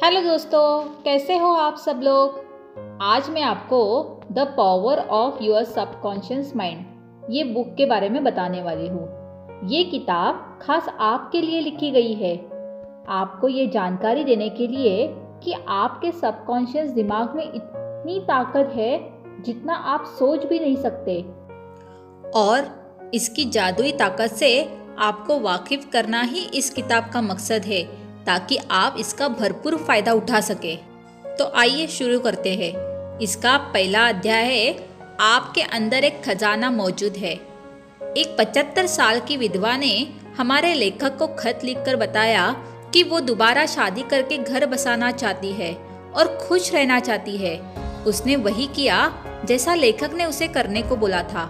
Hello दोस्तों, कैसे हो आप सब लोग। आज मैं आपको the power of your subconscious mind ये बुक के बारे में बताने वाली हूँ। ये किताब खास आपके लिए लिखी गई है, आपको ये जानकारी देने के लिए कि आपके सबकॉन्शियस दिमाग में इतनी ताकत है जितना आप सोच भी नहीं सकते, और इसकी जादुई ताकत से आपको वाकिफ करना ही इस किताब का मकसद है ताकि आप इसका भरपूर फायदा उठा सके। तो आइए शुरू करते हैं। इसका पहला अध्याय है, आपके अंदर एक खजाना मौजूद है। एक 75 साल की विधवा ने हमारे लेखक को खत लिखकर बताया कि वो दोबारा शादी करके घर बसाना चाहती है और खुश रहना चाहती है। उसने वही किया जैसा लेखक ने उसे करने को बोला था।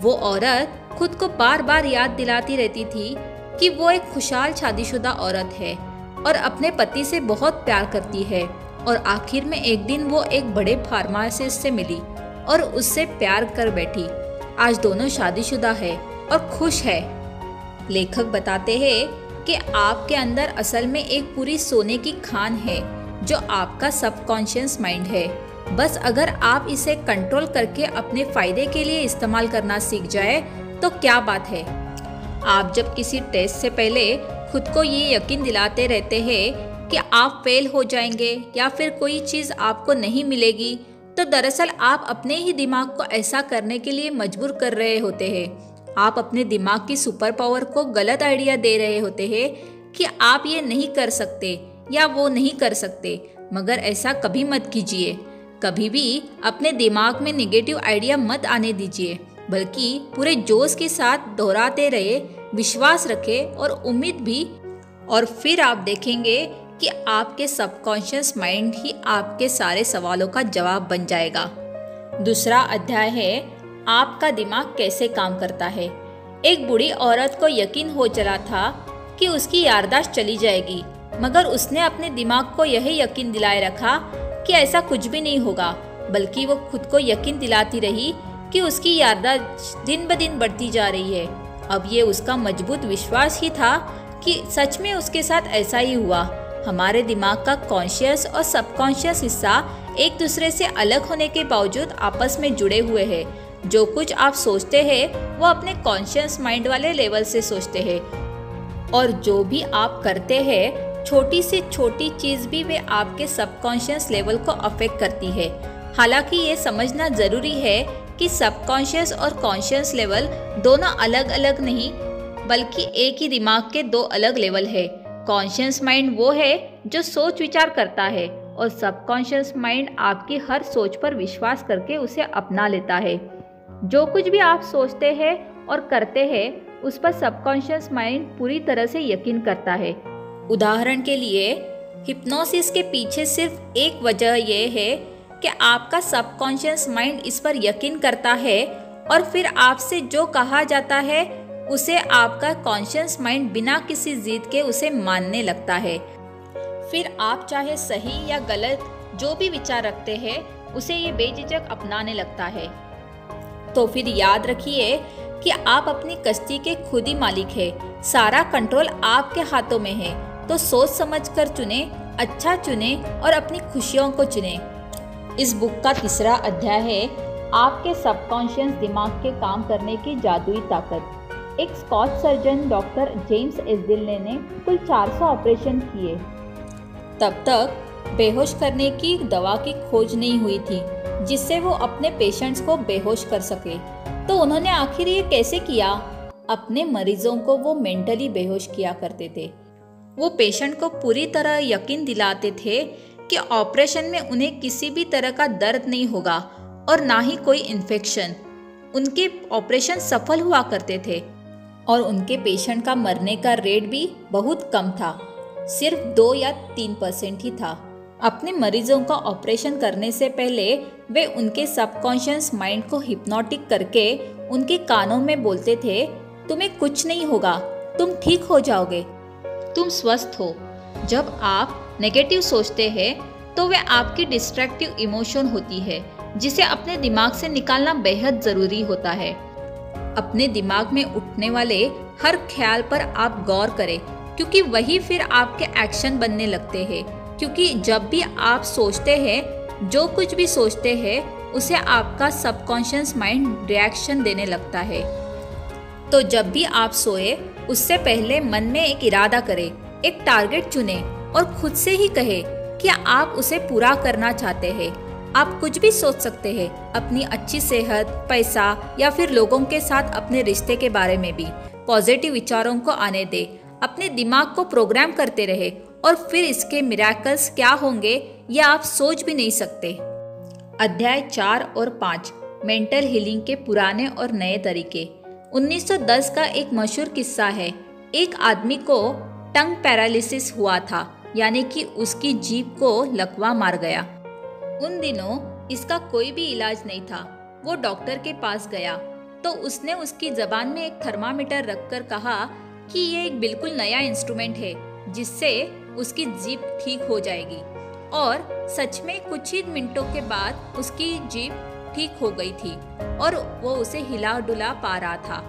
वो औरत खुद को बार बार याद दिलाती रहती थी कि वो एक खुशहाल शादीशुदा औरत है और अपने पति से बहुत प्यार करती है। और आखिर में एक दिन वो एक बड़े फार्मासिस्ट से मिली और उससे प्यार कर बैठी। आज दोनों शादीशुदा है और खुश है। लेखक बताते हैं कि आपके अंदर असल में एक पूरी सोने की खान है जो आपका सबकॉन्शियस माइंड है। बस अगर आप इसे कंट्रोल करके अपने फायदे के लिए इस्तेमाल करना सीख जाए तो क्या बात है। आप जब किसी टेस्ट से पहले खुद को ये यकीन दिलाते रहते हैं कि आप फेल हो जाएंगे या फिर कोई चीज़ आपको नहीं मिलेगी, तो दरअसल आप अपने ही दिमाग को ऐसा करने के लिए मजबूर कर रहे होते हैं। आप अपने दिमाग की सुपर पावर को गलत आइडिया दे रहे होते हैं कि आप ये नहीं कर सकते या वो नहीं कर सकते। मगर ऐसा कभी मत कीजिए। कभी भी अपने दिमाग में नेगेटिव आइडिया मत आने दीजिए, बल्कि पूरे जोश के साथ दोहराते रहे, विश्वास रखें और उम्मीद भी। और फिर आप देखेंगे कि आपके सबकॉन्शियस माइंड ही आपके सारे सवालों का जवाब बन जाएगा। दूसरा अध्याय है, आपका दिमाग कैसे काम करता है। एक बूढ़ी औरत को यकीन हो चला था कि उसकी याददाश्त चली जाएगी, मगर उसने अपने दिमाग को यही यकीन दिलाए रखा कि ऐसा कुछ भी नहीं होगा, बल्कि वो खुद को यकीन दिलाती रही कि उसकी याददाश्त दिन ब दिन बढ़ती जा रही है। अब ये उसका मजबूत विश्वास ही था कि सच में उसके साथ ऐसा ही हुआ। हमारे दिमाग का कॉन्शियस और सबकॉन्शियस हिस्सा एक दूसरे से अलग होने के बावजूद आपस में जुड़े हुए हैं। जो कुछ आप सोचते हैं वो अपने कॉन्शियस माइंड वाले लेवल से सोचते हैं, और जो भी आप करते हैं छोटी से छोटी चीज़ भी वे आपके सबकॉन्शियस लेवल को अफेक्ट करती है। हालांकि ये समझना ज़रूरी है कि सबकॉन्शियस और कॉन्शियस लेवल दोनों अलग अलग नहीं, बल्कि एक ही दिमाग के दो अलग लेवल है। कॉन्शियस माइंड वो है जो सोच विचार करता है, और सबकॉन्शियस माइंड आपकी हर सोच पर विश्वास करके उसे अपना लेता है। जो कुछ भी आप सोचते हैं और करते हैं उस पर सबकॉन्शियस माइंड पूरी तरह से यकीन करता है। उदाहरण के लिए, हिप्नोसिस के पीछे सिर्फ एक वजह यह है कि आपका सबकॉन्शियस माइंड इस पर यकीन करता है, और फिर आपसे जो कहा जाता है उसे आपका कॉन्शियस माइंड बिना किसी जिद के उसे मानने लगता है। फिर आप चाहे सही या गलत जो भी विचार रखते हैं उसे ये बेझिझक अपनाने लगता है। तो फिर याद रखिए कि आप अपनी कश्ती के खुद ही मालिक है। सारा कंट्रोल आपके हाथों में है। तो सोच समझ कर चुने, अच्छा चुने और अपनी खुशियों को चुने। इस बुक का तीसरा अध्याय है, आपके सबकॉन्शियस दिमाग के काम करने की जादुई ताकत। एक स्कॉच सर्जन डॉक्टर जेम्स एसदिले ने कुल 400 ऑपरेशन किए। तब तक बेहोश करने की दवा की खोज नहीं हुई थी जिससे वो अपने पेशेंट्स को बेहोश कर सके। तो उन्होंने आखिर ये कैसे किया? अपने मरीजों को वो मेंटली बेहोश किया करते थे। वो पेशेंट को पूरी तरह यकीन दिलाते थे कि ऑपरेशन में उन्हें किसी भी तरह का दर्द नहीं होगा और ना ही कोई इन्फेक्शन। उनके ऑपरेशन सफल हुआ करते थे और उनके पेशेंट का मरने का रेट भी बहुत कम था, सिर्फ 2 या 3% ही था। अपने मरीजों का ऑपरेशन करने से पहले वे उनके सबकॉन्शियस माइंड को हिप्नोटिक करके उनके कानों में बोलते थे, तुम्हें कुछ नहीं होगा, तुम ठीक हो जाओगे, तुम स्वस्थ हो। जब आप नेगेटिव सोचते हैं तो वे आपकी डिस्ट्रैक्टिव इमोशन होती है जिसे अपने दिमाग से निकालना बेहद ज़रूरी होता है। अपने दिमाग में उठने वाले हर ख्याल पर आप गौर करें, क्योंकि वही फिर आपके एक्शन बनने लगते हैं। क्योंकि जब भी आप सोचते हैं, जो कुछ भी सोचते हैं, उसे आपका सबकॉन्शियस माइंड रिएक्शन देने लगता है। तो जब भी आप सोए, उससे पहले मन में एक इरादा करें, एक टारगेट चुने और खुद से ही कहे कि आप उसे पूरा करना चाहते हैं। आप कुछ भी सोच सकते हैं, अपनी अच्छी सेहत, पैसा या फिर लोगों के साथ अपने रिश्ते के बारे में भी। पॉजिटिव विचारों को आने दे, अपने दिमाग को प्रोग्राम करते रहे और फिर इसके मिरेकल्स क्या होंगे ये आप सोच भी नहीं सकते। अध्याय 4 और 5 मेंटल हीलिंग के पुराने और नए तरीके। 1910 का एक मशहूर किस्सा है। एक आदमी को टंग पैरालिसिस हुआ था, यानी कि उसकी जीभ को लकवा मार गया। उन दिनों इसका कोई भी इलाज नहीं था। वो डॉक्टर के पास गया तो उसने उसकी जबान में एक थर्मामीटर रखकर कहा कि ये एक बिल्कुल नया इंस्ट्रूमेंट है जिससे उसकी जीभ ठीक हो जाएगी। और सच में कुछ ही मिनटों के बाद उसकी जीभ ठीक हो गई थी और वो उसे हिला डुला पा रहा था।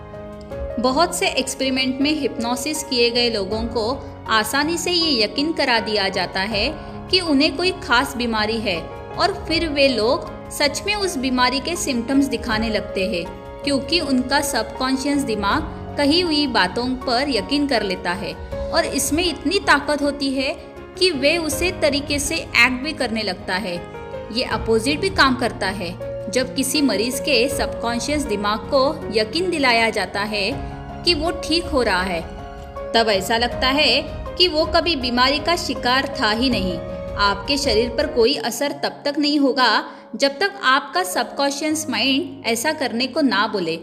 बहुत से एक्सपेरिमेंट में हिप्नोसिस किए गए लोगों को आसानी से ये यकीन करा दिया जाता है कि उन्हें कोई खास बीमारी है और फिर वे लोग सच में उस बीमारी के सिम्टम्स दिखाने लगते हैं, क्योंकि उनका सबकॉन्शियस दिमाग कही हुई बातों पर यकीन कर लेता है और इसमें इतनी ताकत होती है कि वे उसे तरीके से एक्ट भी करने लगता है। ये अपोजिट भी काम करता है। जब किसी मरीज के सबकॉन्शियस दिमाग को यकीन दिलाया जाता है कि वो ठीक हो रहा है, तब ऐसा लगता है कि वो कभी बीमारी का शिकार था ही नहीं। आपके शरीर पर कोई असर तब तक नहीं होगा जब तक आपका सबकॉन्शियस माइंड ऐसा करने को ना बोले।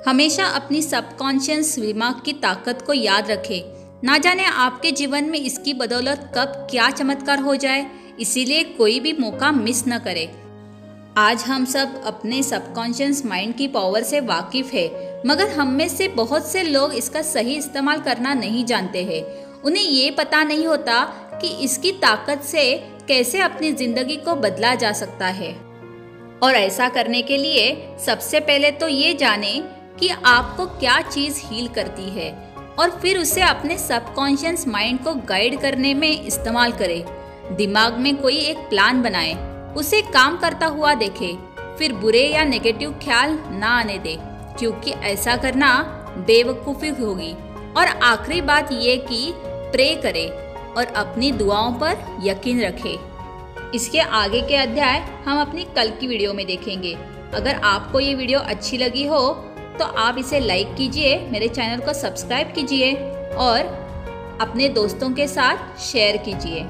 हमेशा अपनी सबकॉन्शियस दिमाग की ताकत को याद रखें। ना जाने आपके जीवन में इसकी बदौलत कब क्या चमत्कार हो जाए, इसीलिए कोई भी मौका मिस न करें। आज हम सब अपने सबकॉन्शियस माइंड की पावर से वाकिफ है, मगर हम में से बहुत से लोग इसका सही इस्तेमाल करना नहीं जानते हैं। उन्हें ये पता नहीं होता कि इसकी ताकत से कैसे अपनी जिंदगी को बदला जा सकता है। और ऐसा करने के लिए सबसे पहले तो ये जाने कि आपको क्या चीज हील करती है और फिर उसे अपने सबकॉन्शियस माइंड को गाइड करने में इस्तेमाल करें। दिमाग में कोई एक प्लान बनाए, उसे काम करता हुआ देखे, फिर बुरे या नेगेटिव ख्याल ना आने दे, क्योंकि ऐसा करना बेवकूफ़ी होगी। और आखिरी बात ये कि प्रे करे और अपनी दुआओं पर यकीन रखे। इसके आगे के अध्याय हम अपनी कल की वीडियो में देखेंगे। अगर आपको ये वीडियो अच्छी लगी हो तो आप इसे लाइक कीजिए, मेरे चैनल को सब्सक्राइब कीजिए और अपने दोस्तों के साथ शेयर कीजिए।